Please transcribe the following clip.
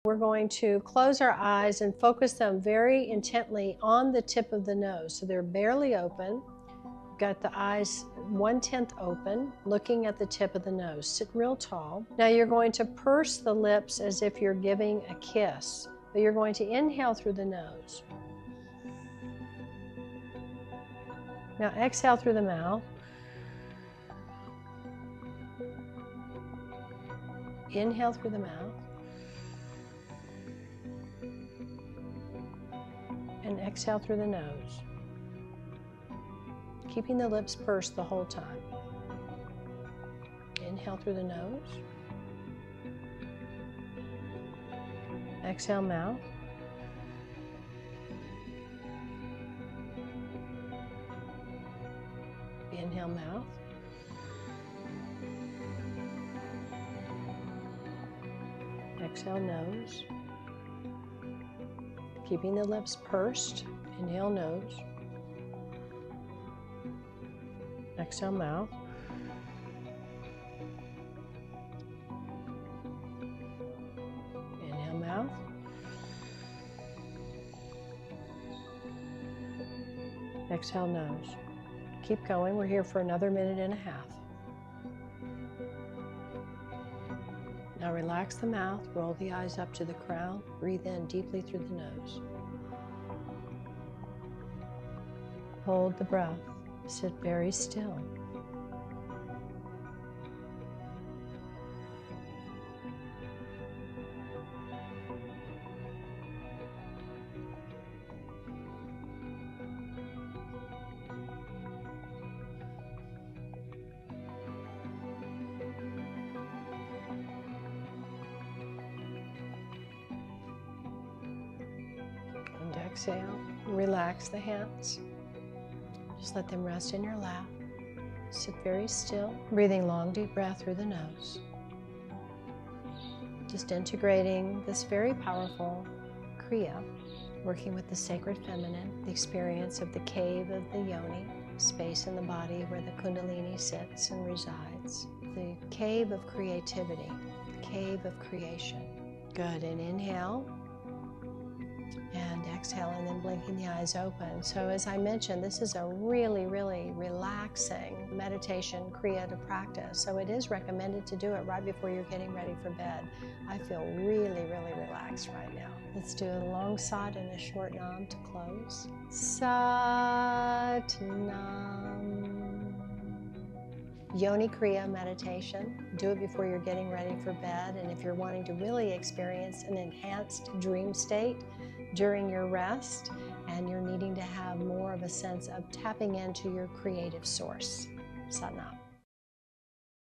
We're going to close our eyes and focus them very intently on the tip of the nose. So they're barely open. Got the eyes 1/10 open, looking at the tip of the nose. Sit real tall. Now you're going to purse the lips as if you're giving a kiss, but you're going to inhale through the nose. Now exhale through the mouth. Inhale through the mouth. And exhale through the nose. Keeping the lips pursed the whole time. Inhale through the nose. Exhale mouth. Inhale mouth. Exhale nose. Keeping the lips pursed. Inhale nose. Exhale mouth. Inhale mouth. Exhale nose. Keep going. We're here for another 1.5 minutes. Now relax the mouth, roll the eyes up to the crown, breathe in deeply through the nose. Hold the breath, sit very still. Exhale, relax the hands. Just let them rest in your lap. Sit very still, breathing long, deep breath through the nose. Just integrating this very powerful Kriya, working with the sacred feminine, the experience of the cave of the Yoni, space in the body where the Kundalini sits and resides. The cave of creativity, the cave of creation. Good, and inhale. And exhale, and then blinking the eyes open. So as I mentioned, this is a really, really relaxing meditation Kriya to practice. So it is recommended to do it right before you're getting ready for bed. I feel really, really relaxed right now. Let's do a long sat and a short nam to close. Sat nam. Yoni Kriya meditation. Do it before you're getting ready for bed. And if you're wanting to really experience an enhanced dream state during your rest, and you're needing to have more of a sense of tapping into your creative source. Sat nam.